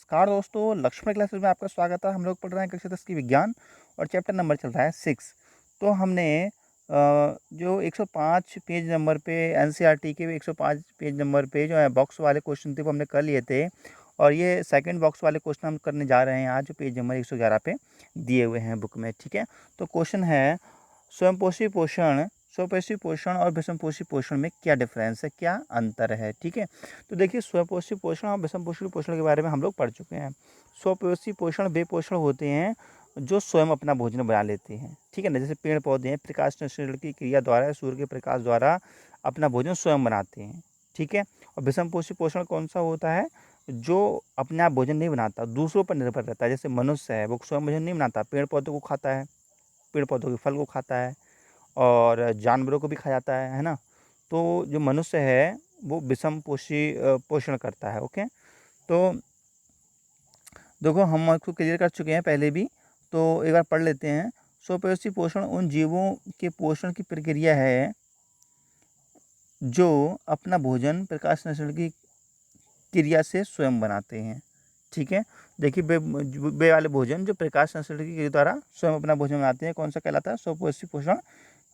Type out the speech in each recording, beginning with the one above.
नमस्कार दोस्तों, लक्ष्मण क्लासेस में आपका स्वागत है। हम लोग पढ़ रहे हैं कक्षा 10 की विज्ञान और चैप्टर नंबर चल रहा है 6। तो हमने जो 105 पेज नंबर पे एनसीईआरटी के 105 पेज नंबर पे जो है बॉक्स वाले क्वेश्चन थे वो हमने कर लिए थे। और ये सेकंड बॉक्स वाले क्वेश्चन हम करने जा रहे हैं आज, जो पेज नंबर 111 पे दिए हुए हैं बुक में। ठीक है, तो क्वेश्चन है स्वयंपोषी पोषण और विषमपोषी पोषण में क्या डिफरेंस है, क्या अंतर है। ठीक है, तो देखिए, स्वयंपोषी पोषण और विषमपोषी पोषण के बारे में हम लोग पढ़ चुके हैं। स्वयंपोषी पोषण वे पोषण होते हैं जो स्वयं अपना भोजन बना लेते हैं। ठीक है ना, जैसे पेड़ पौधे हैं, प्रकाश संश्लेषण की क्रिया द्वारा, सूर्य के प्रकाश द्वारा अपना भोजन स्वयं बनाते हैं। ठीक है, और विषमपोषी पोषण कौन सा होता है, जो अपने आप भोजन नहीं बनाता, दूसरों पर निर्भर रहता है। जैसे मनुष्य है, वो स्वयं भोजन नहीं बनाता, पेड़ पौधों को खाता है, पेड़ पौधों के फल को खाता है और जानवरों को भी खा जाता है ना। तो जो मनुष्य है वो विषमपोषी पोषण करता है। ओके, तो देखो, हम इसको क्लियर कर चुके हैं पहले भी, तो एक बार पढ़ लेते हैं। स्वयंपोषी पोषण उन जीवों के पोषण की प्रक्रिया है जो अपना भोजन प्रकाश संश्लेषण की क्रिया से स्वयं बनाते हैं। ठीक है, देखिए, वे वाले भोजन जो प्रकाश संश्लेषण की क्रिया द्वारा स्वयं अपना भोजन बनाते हैं, कौन सा कहलाता है, स्वयंपोषी पोषण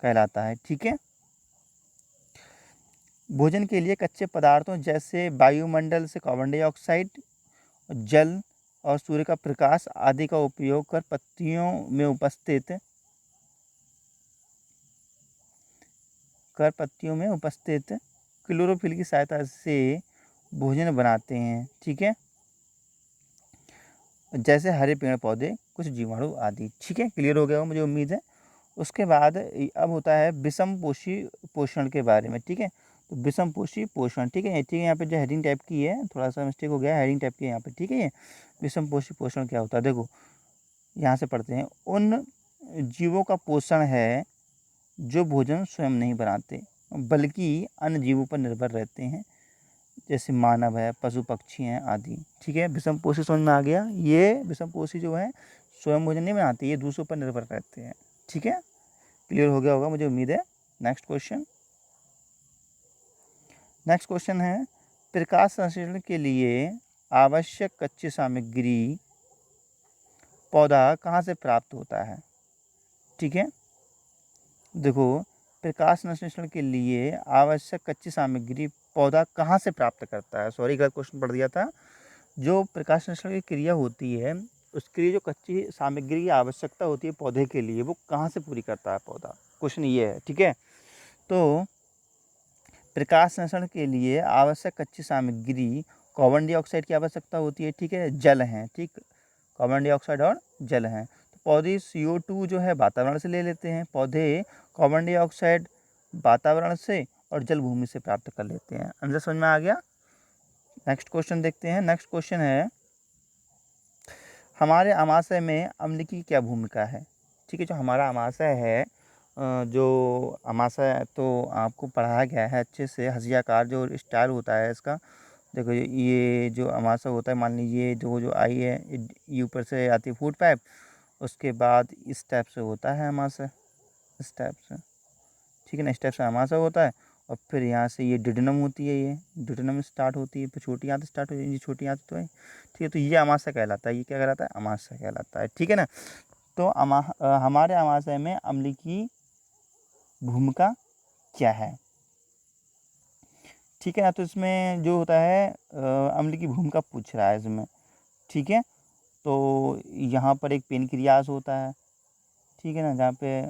कहलाता है। ठीक है, भोजन के लिए कच्चे पदार्थों जैसे वायुमंडल से कार्बन डाइऑक्साइड, जल और सूर्य का प्रकाश आदि का उपयोग कर पत्तियों में उपस्थित क्लोरोफिल की सहायता से भोजन बनाते हैं। ठीक है, जैसे हरे पेड़ पौधे, कुछ जीवाणु आदि। ठीक है, क्लियर हो गया हो मुझे उम्मीद है। उसके बाद अब होता है विषमपोषी पोषण के बारे में। ठीक है, तो विषमपोषी पोषण, ठीक है, यहाँ पे जो हेडिंग टाइप की है, थोड़ा सा मिस्टेक हो गया, हेडिंग टाइप की है यहाँ पे। ठीक है, ये विषमपोषी पोषण क्या होता है, देखो यहाँ से पढ़ते हैं। उन जीवों का पोषण है जो भोजन स्वयं नहीं बनाते बल्कि अन्य जीवों पर निर्भर रहते हैं, जैसे मानव है, पशु पक्षी हैं आदि। ठीक है, विषमपोषी समझ में आ गया। ये विषमपोषी जो है स्वयं भोजन नहीं बनाते, ये दूसरों पर निर्भर रहते हैं। ठीक है, क्लियर हो गया होगा मुझे उम्मीद है। नेक्स्ट क्वेश्चन है, प्रकाश संश्लेषण के लिए आवश्यक कच्ची सामग्री पौधा कहाँ से प्राप्त होता है। ठीक है, देखो, प्रकाश संश्लेषण के लिए आवश्यक कच्ची सामग्री पौधा कहाँ से प्राप्त करता है। सॉरी, गलत क्वेश्चन पढ़ दिया था। जो प्रकाश संश्लेषण की क्रिया होती है, उसके लिए जो कच्ची सामग्री की आवश्यकता होती है पौधे के लिए, वो कहाँ से पूरी करता है पौधा, क्वेश्चन ये है। ठीक है, तो प्रकाश संश्लेषण के लिए आवश्यक कच्ची सामग्री कार्बन डाइऑक्साइड की आवश्यकता होती है। ठीक है, जल है, ठीक, कार्बन डाइऑक्साइड और जल है। तो पौधे CO2 जो है वातावरण से ले लेते हैं, पौधे कार्बन डाइऑक्साइड वातावरण से और जल भूमि से प्राप्त कर लेते हैं। आंसर समझ में आ गया। नेक्स्ट क्वेश्चन देखते हैं। नेक्स्ट क्वेश्चन है, हमारे आमाशय में अम्ल की क्या भूमिका है। ठीक है, जो हमारा आमाशय है, जो आमाशय तो आपको पढ़ाया गया है अच्छे से, हंसियाकार जो स्टाइल होता है इसका। देखो, ये जो आमाशय होता है, मान लीजिए जो आई है, ये ऊपर से आती है फूड पाइप, उसके बाद इस टाइप से होता है आमाशय, इस टाइप से। ठीक है ना, इस टाइप से आमाशय होता है और फिर यहाँ से ये डिडनम होती है, ये डिडनम स्टार्ट होती है, फिर छोटी आंत स्टार्ट होती है, ये छोटी आंत तो है। ठीक है, तो ये आमाशय कहलाता है, ये क्या कहलाता है, आमाशय कहलाता है। ठीक है ना, तो हमारे आमाशय में अम्ल की भूमिका क्या है। ठीक है ना, तो इसमें जो होता है अम्ल की भूमिका पूछ रहा है इसमें। ठीक है, तो यहाँ पर एक पेनक्रियास होता है, ठीक है ना, जहाँ पे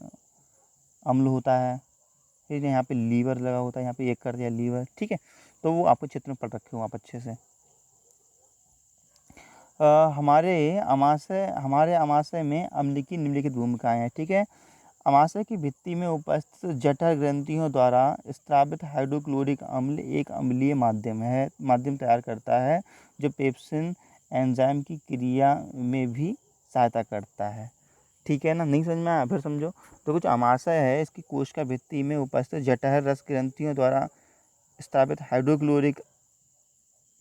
अम्ल होता है। फिर यहाँ पे लीवर लगा होता है, यहाँ पे एक कर दिया लीवर। ठीक है, तो वो आपको चित्र में पढ़ रखे हो आप अच्छे से। हमारे आमाशय में अम्ल की निम्नलिखित भूमिकाएं हैं। ठीक है, आमाशय की भित्ति में उपस्थित जठर ग्रंथियों द्वारा स्रावित हाइड्रोक्लोरिक अम्ल एक अम्लीय माध्यम तैयार करता है, जो पेप्सिन एंजाइम की क्रिया में भी सहायता करता है। ठीक है ना, नहीं समझ में आया, फिर समझो। तो कुछ आमाशय है, इसकी कोशिका भित्ति में उपस्थित जठर रस ग्रंथियों द्वारा स्रावित हाइड्रोक्लोरिक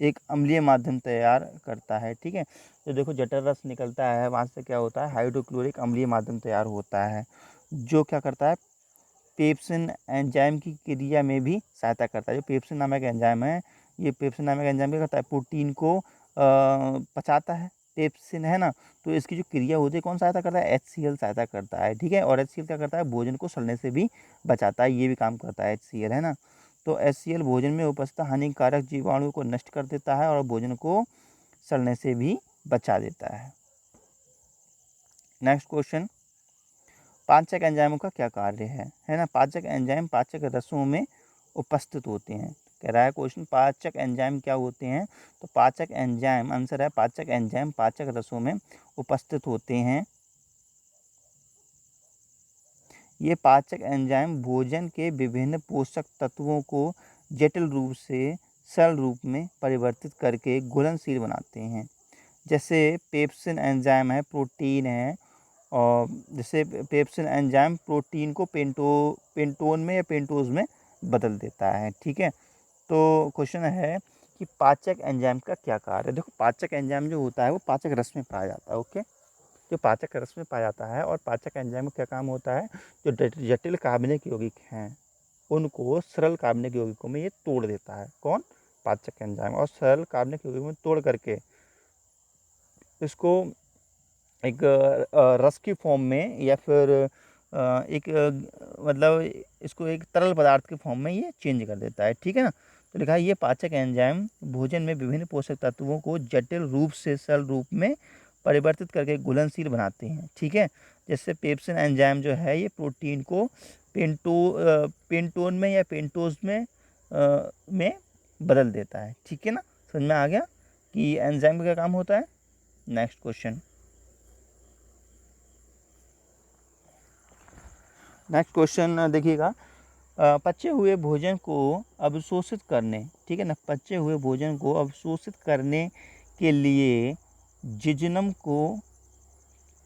एक अम्लीय माध्यम तैयार करता है। ठीक है, तो देखो, जठर रस निकलता है, वहाँ से क्या होता है, हाइड्रोक्लोरिक अम्लीय माध्यम तैयार होता है, जो क्या करता है, पेप्सिन एंजाइम की क्रिया में भी सहायता करता है। जो पेप्सिन नामक एंजाइम है, ये पेप्सिन नामक एंजाइम क्या करता है, प्रोटीन को पचाता है, पेप्सिन है ना, तो इसकी जो क्रिया होती है कौन सहायता करता है, HCl सहायता करता है, ठीक है। और HCl क्या करता है, भोजन को सड़ने से भी बचाता है, ये भी काम करता है HCl, है ना। तो HCl भोजन में उपस्थित हानिकारक जीवाणु को नष्ट कर देता है और भोजन को सड़ने से भी बचा देता है। नेक्स्ट क्वेश्चन, पाचक एंजाइमों का क्या कार्य है ना। पाचक एंजाइम पाचक रसों में उपस्थित होते हैं। कह रहा है क्वेश्चन, पाचक एंजाइम क्या होते हैं, तो पाचक एंजाइम, आंसर है पाचक एंजाइम पाचक रसों में उपस्थित होते हैं। ये पाचक एंजाइम भोजन के विभिन्न पोषक तत्वों को जटिल रूप से सरल रूप में परिवर्तित करके घुलनशील बनाते हैं। जैसे पेप्सिन एंजाइम है, प्रोटीन है, और जैसे पेप्सिन एंजाइम प्रोटीन को पेंटोन में या पेंटोज में बदल देता है, ठीक है। तो क्वेश्चन है कि पाचक एंजाइम का क्या कार्य है। देखो पाचक एंजाइम जो होता है वो पाचक रस में पाया जाता है, ओके। जो पाचक रस में पाया जाता है, और पाचक एंजाइम का क्या काम होता है, जो जटिल कार्बनिक यौगिक हैं उनको सरल कार्बनिक यौगिकों में ये तोड़ देता है। कौन, पाचक एंजाइम। और सरल कार्बनिक यौगिकों में तोड़ करके इसको एक रस की फॉर्म में या फिर एक मतलब इसको एक तरल पदार्थ के फॉर्म में ये चेंज कर देता है, ठीक है ना। तो लिखा है ये पाचक एंजाइम भोजन में विभिन्न पोषक तत्वों को जटिल रूप से सरल रूप में परिवर्तित करके घुलनशील बनाते हैं, ठीक है। जैसे पेप्सिन एंजाइम जो है ये प्रोटीन को पेंटोन में या पेंटोज में बदल देता है, ठीक है ना। समझ में आ गया कि एंजाइम का क्या काम होता है। नेक्स्ट क्वेश्चन, नेक्स्ट क्वेश्चन देखिएगा, पचे हुए भोजन को अवशोषित करने, ठीक है ना, पचे हुए भोजन को अवशोषित करने के लिए जिज्नम को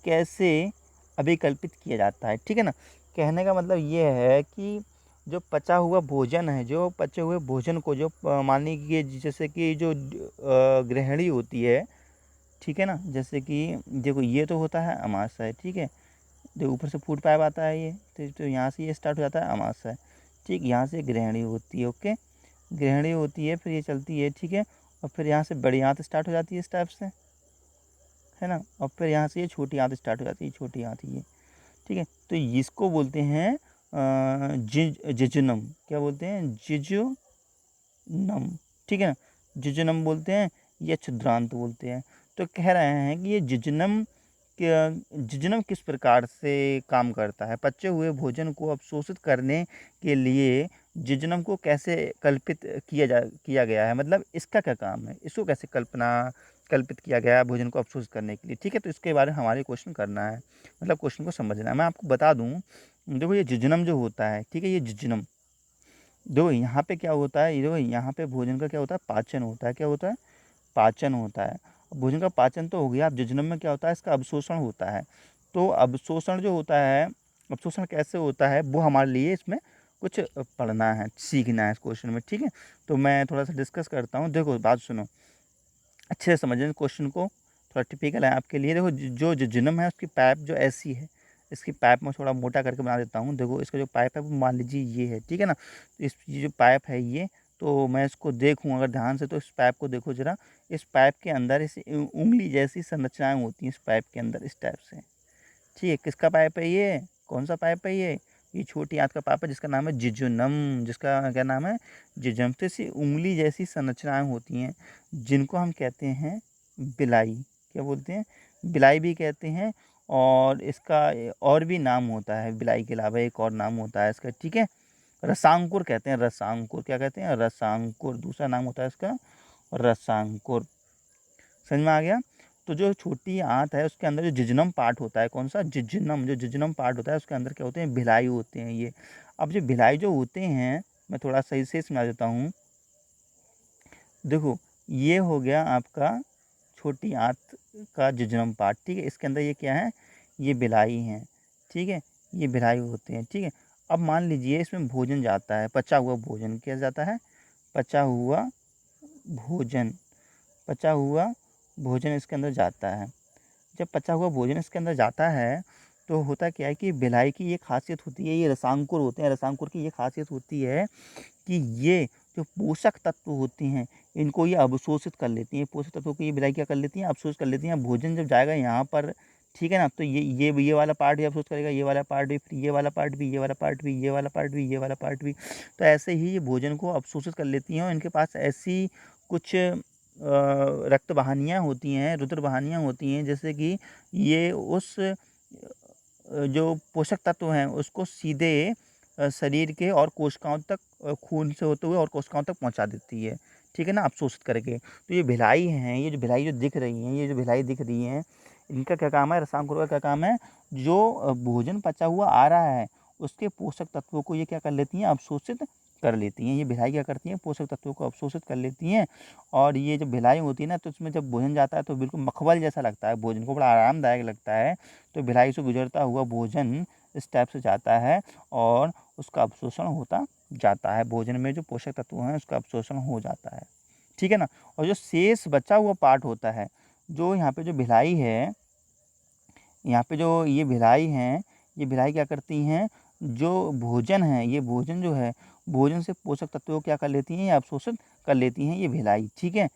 कैसे अभिकल्पित किया जाता है, ठीक है ना। कहने का मतलब ये है कि जो पचा हुआ भोजन है, जो पचे हुए भोजन को जो मान लीजिए जैसे कि जो गृहिणी होती है, ठीक है ना, जैसे कि देखो ये तो होता है अमाशय, ठीक है, जो ऊपर से फूड पाइप आता है ये, तो यहाँ से ये स्टार्ट हो जाता है अमाशय, ठीक, यहाँ से गृहिणी होती है, ओके, गृहिणी होती है, फिर ये चलती है, ठीक है, और फिर यहाँ से बड़ी आंत स्टार्ट हो जाती है इस टाइप से, है ना, और फिर यहाँ से ये छोटी आंत स्टार्ट हो जाती है, छोटी आंत ये, ठीक है। तो इसको बोलते हैं जिजुनम, क्या बोलते हैं, जिजुनम, ठीक है ना, जिजुनम बोलते हैं या छिद्रांत बोलते हैं। तो कह रहे हैं कि ये जिज्नम किस प्रकार से काम करता है, पचे हुए भोजन को अवशोषित करने के लिए जिज्नम को कैसे कल्पित किया गया है, मतलब इसका क्या काम है, इसको कैसे कल्पित किया गया है भोजन को अवशोषित करने के लिए, ठीक है। तो इसके बारे में हमारे क्वेश्चन करना है, मतलब क्वेश्चन को समझना है। मैं आपको बता दूं, देखो ये जिज्नम जो होता है, ठीक है, ये जिज्नम, देखो यहाँ पे क्या होता है, देखो यहाँ पे भोजन का क्या होता है, पाचन होता है, क्या होता है, पाचन होता है। भोजन का पाचन तो हो गया, अब जिज्नम में क्या होता है, इसका अवशोषण होता है। तो अवशोषण जो होता है, अवशोषण कैसे होता है वो हमारे लिए इसमें कुछ पढ़ना है, सीखना है इस क्वेश्चन में, ठीक है। तो मैं थोड़ा सा डिस्कस करता हूँ, देखो बात सुनो अच्छे से समझें क्वेश्चन को, थोड़ा टिपिकल है आपके लिए। देखो जो जिज्नम है उसकी पाइप जो ऐसी है, इसकी पाइप में थोड़ा मोटा करके बना देता हूँ। देखो इसका जो पाइप है वो मान लीजिए ये है, ठीक है ना। तो ये जो पाइप है ये, तो मैं इसको देखूँ अगर ध्यान से, तो इस पाइप को देखो जरा, इस पाइप के अंदर इस उंगली जैसी संरचनाएं होती हैं इस पाइप के अंदर, इस टाइप से, ठीक है। किसका पाइप है ये, कौन सा पाइप है ये छोटी आंत का पाइप है जिसका नाम है जिजुनम, जिसका क्या नाम है, जिजुनम। तो इसी उंगली जैसी संरचनाएं होती हैं जिनको हम कहते हैं बिलाई, क्या बोलते हैं, बिलाई भी कहते हैं। और इसका और भी नाम होता है, बिलाई के अलावा एक और नाम होता है इसका, ठीक है, रसांकुर कहते हैं, रसांकुर, क्या कहते हैं, रसांकुर, दूसरा नाम होता है इसका रसांकुर। समझ में आ गया। तो जो छोटी आंत है उसके अंदर जो जिज्नम पार्ट होता है, कौन सा, जिज्नम, जो जिज्नम पार्ट होता है उसके अंदर क्या होते हैं, भिलाई होते हैं ये। अब जो भिलाई जो होते हैं, मैं थोड़ा सही से समझा देता हूँ। देखो ये हो गया आपका छोटी आंत का जिज्नम पार्ट, ठीक है, इसके अंदर ये क्या है, ये भिलाई हैं, ठीक है, ये भिलाई होते हैं, ठीक है। अब मान लीजिए इसमें भोजन जाता है, पचा हुआ भोजन, क्या जाता है, पचा हुआ भोजन, पचा हुआ भोजन इसके अंदर जाता है। जब पचा हुआ भोजन इसके अंदर जाता है तो होता क्या है कि भिलाई की ये खासियत होती है, ये रसांकुर होते हैं, रसांकुर की ये खासियत होती है कि ये जो पोषक तत्व होते हैं इनको ये अवशोषित कर लेती हैं, पोषक तत्वों को ये भिलाई क्या कर लेती हैं, अवशोषित कर लेती हैं। भोजन जब जाएगा यहाँ पर, ठीक है ना, तो ये वाला पार्ट भी अवशोषित करेगा, ये वाला पार्ट भी, फिर ये वाला पार्ट भी, ये वाला पार्ट भी, ये वाला पार्ट भी, ये वाला पार्ट भी। तो ऐसे ही ये भोजन को अवशोषित कर लेती हैं और इनके पास ऐसी कुछ रक्त वाहिनियाँ होती हैं, रुधिर वाहिनियाँ होती हैं, जैसे कि ये उस जो पोषक तत्व हैं उसको सीधे शरीर के और कोशिकाओं तक, खून से होते हुए और कोशिकाओं तक पहुंचा देती है, ठीक है ना, अवशोषित करके। तो ये भिलाई हैं, ये जो भिलाई जो दिख रही हैं, ये जो भिलाई दिख रही हैं, इनका क्या काम है, रसायनकुरों का क्या काम है, जो भोजन पचा हुआ आ रहा है उसके पोषक तत्वों को ये क्या कर लेती हैं, अवशोषित कर लेती हैं। ये भिलाई क्या करती हैं, पोषक तत्वों को अवशोषित कर लेती हैं। और ये जो भिलाई होती है ना, तो उसमें जब भोजन जाता है तो बिल्कुल मखमल जैसा लगता है, भोजन को बड़ा आरामदायक लगता है। तो भिलाई से गुजरता हुआ भोजन इस टाइप से जाता है और उसका अवशोषण होता जाता है। भोजन में जो पोषक तत्व हैं उसका अवशोषण हो जाता है, ठीक है ना। और जो शेष बचा हुआ पार्ट होता है, जो यहाँ पे जो भिलाई है, यहाँ पे जो ये भिलाई हैं, ये भिलाई क्या करती हैं, जो भोजन है, ये भोजन जो है, भोजन से पोषक तत्वों को क्या कर लेती हैं, ये अवशोषित कर लेती हैं ये भिलाई, ठीक है।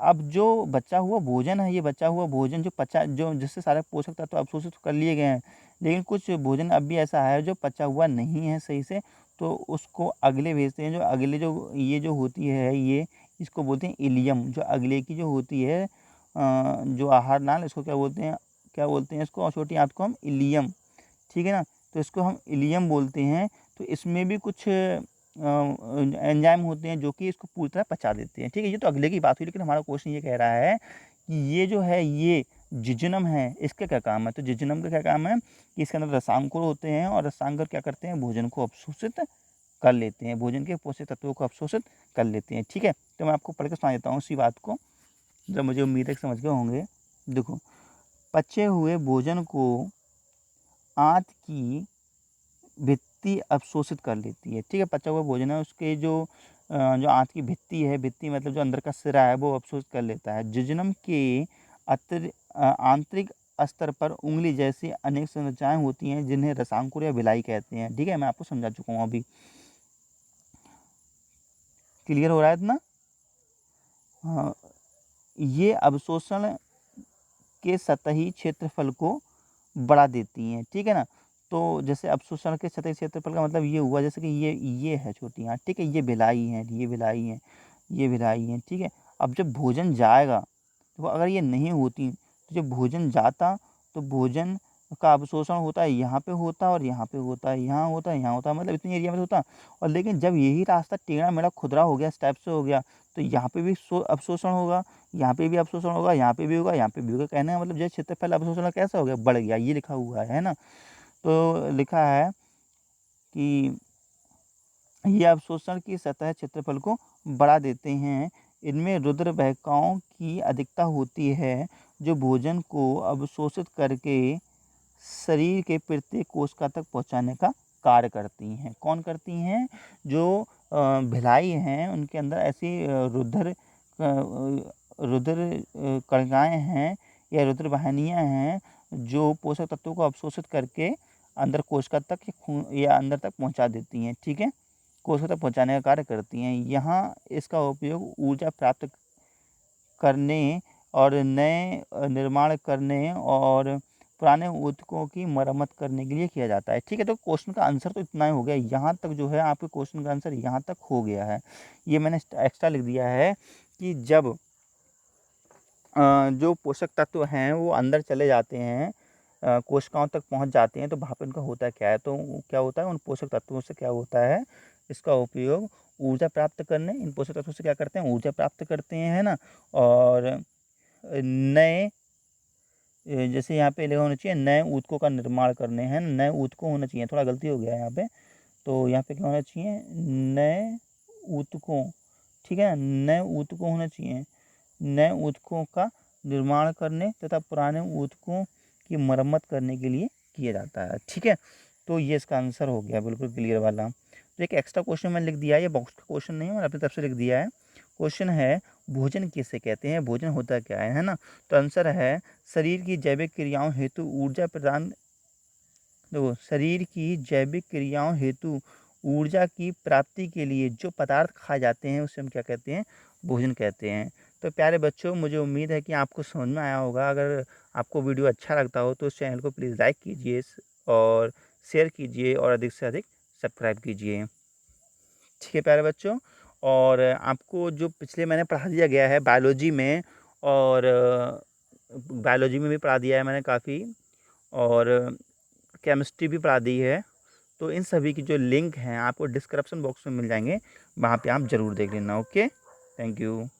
अब जो बचा हुआ भोजन है, ये बचा हुआ भोजन जो पचा, जो जिससे सारे पोषक तत्व अवशोषित कर लिए गए हैं, लेकिन कुछ भोजन अब भी ऐसा है जो पचा हुआ नहीं है सही से, तो उसको अगले भेजते हैं। जो अगले जो ये जो होती है, ये इसको बोलते हैं इलियम। जो अगले की जो होती है जो आहार नाल, इसको क्या बोलते हैं, क्या बोलते हैं इसको, और छोटी आंत को हम इलियम, ठीक है ना। तो इसको हम इलियम बोलते हैं। तो इसमें भी कुछ एंजाइम होते हैं जो कि इसको पूरी तरह पचा देते हैं, ठीक है। ये तो अगले की बात हुई, लेकिन हमारा क्वेश्चन ये कह रहा है कि ये जो है, ये जिजनम है, इसका क्या काम है। तो जिजनम का क्या काम है कि इसके अंदर रसांकुर होते हैं और रसांकुर क्या करते हैं, भोजन को अवशोषित कर लेते हैं, भोजन के पोषक तत्वों को अवशोषित कर लेते हैं, ठीक है। तो मैं आपको पढ़ के सुना देता हूँ इसी बात को, जब मुझे उम्मीद है कि समझ गए होंगे। देखो, पचे हुए भोजन को आंत की भित्ति अवशोषित कर लेती है, ठीक है। पचा हुआ भोजन है, उसके जो आंत की भित्ति है, भित्ति मतलब जो अंदर का सिरा है, वो अवशोषित कर लेता है। जिजनम के आंतरिक स्तर पर उंगली जैसी अनेक संरचनाएं होती हैं जिन्हें रसांकुर या भिलाई कहते हैं, ठीक है। मैं आपको समझा चुका हूँ, अभी क्लियर हो रहा है इतना। हाँ, ये अवशोषण के सतही क्षेत्रफल को बढ़ा देती हैं, ठीक है ना। तो जैसे अवशोषण के सतही क्षेत्रफल का मतलब ये हुआ, जैसे कि ये है छोटी आंत, ठीक है, ये भिलाई है, ये भिलाई है, ये भिलाई है, ठीक है। अब जब भोजन जाएगा, तो अगर ये नहीं होती, तो जब भोजन जाता तो भोजन का अवशोषण होता है, यहाँ पे होता है और यहाँ पे होता है, यहाँ होता है, यहाँ होता है, मतलब इतनी एरिया में होता। और लेकिन जब यही रास्ता टेढ़ा मेढ़ा खुदरा हो गया, इस टाइप से हो गया, तो यहाँ पे भी अवशोषण होगा, यहाँ पे भी अवशोषण होगा, यहाँ पे भी होगा, यहाँ पे भी होगा। कहने का मतलब जो क्षेत्रफल अवशोषण कैसा हो गया, बढ़ गया, ये लिखा हुआ है ना। तो लिखा है कि ये अवशोषण की सतह क्षेत्रफल को बढ़ा देते हैं। इनमें रुधिर वाहिकाओं की अधिकता होती है, जो भोजन को अवशोषित करके शरीर के प्रत्येक कोशिका तक पहुंचाने का कार्य करती हैं। कौन करती हैं, जो भिलाई हैं, उनके अंदर ऐसी रुधिर कणिकाएँ हैं या रुधिर वाहिनियाँ हैं, जो पोषक तत्वों को अवशोषित करके अंदर कोशिका तक या खून या अंदर तक पहुंचा देती हैं, ठीक है, कोशिका तक पहुंचाने का कार्य करती हैं। यहाँ इसका उपयोग ऊर्जा प्राप्त करने और नए निर्माण करने और पुराने ऊतकों की मरम्मत करने के लिए किया जाता है, ठीक है। तो क्वेश्चन का आंसर तो इतना ही हो गया, यहाँ तक जो है आपके क्वेश्चन का आंसर यहाँ तक हो गया है। ये मैंने एक्स्ट्रा लिख दिया है कि जब जो पोषक तत्व हैं वो अंदर चले जाते हैं, कोशिकाओं तक पहुंच जाते हैं, तो वहाँ पे उनका होता क्या है, तो क्या होता है, उन पोषक तत्वों से क्या होता है, इसका उपयोग ऊर्जा प्राप्त करने, इन पोषक तत्वों से क्या करते हैं, ऊर्जा प्राप्त करते हैं, है ना। और नए जैसे यहाँ पे लिखा होना चाहिए, नए ऊतकों का निर्माण करने हैं, नए ऊतकों होना चाहिए, थोड़ा गलती हो गया है यहाँ पे। तो यहाँ पे क्या होना चाहिए, नए ऊतकों, ठीक है, नए ऊतकों होना चाहिए, नए ऊतकों का निर्माण करने तथा पुराने ऊतकों की मरम्मत करने के लिए किया जाता है, ठीक है। तो ये इसका आंसर हो गया, बिल्कुल क्लियर वाला। तो एक एक्स्ट्रा क्वेश्चन मैंने लिख दिया है, ये बॉक्स का क्वेश्चन नहीं है, मैंने अपनी तरफ से लिख दिया है। क्वेश्चन है, भोजन किसे कहते हैं, भोजन होता क्या है ना। तो आंसर है, शरीर की जैविक क्रियाओं हेतु ऊर्जा प्रदान, देखो, शरीर की जैविक क्रियाओं हेतु ऊर्जा की प्राप्ति के लिए जो पदार्थ खाए जाते हैं उसे हम क्या कहते हैं, भोजन कहते हैं। तो प्यारे बच्चों, मुझे उम्मीद है कि आपको समझ में आया होगा। अगर आपको वीडियो अच्छा लगता हो तो इस चैनल को प्लीज़ लाइक कीजिए और शेयर कीजिए और अधिक से अधिक सब्सक्राइब कीजिए। ठीक है प्यारे बच्चों, और आपको जो पिछले मैंने पढ़ा दिया गया है बायोलॉजी में, और बायोलॉजी में भी पढ़ा दिया है मैंने काफ़ी, और केमिस्ट्री भी पढ़ा दी है। तो इन सभी की जो लिंक हैं आपको डिस्क्रिप्शन बॉक्स में मिल जाएंगे, वहाँ पे आप ज़रूर देख लेना। Okay, thank you.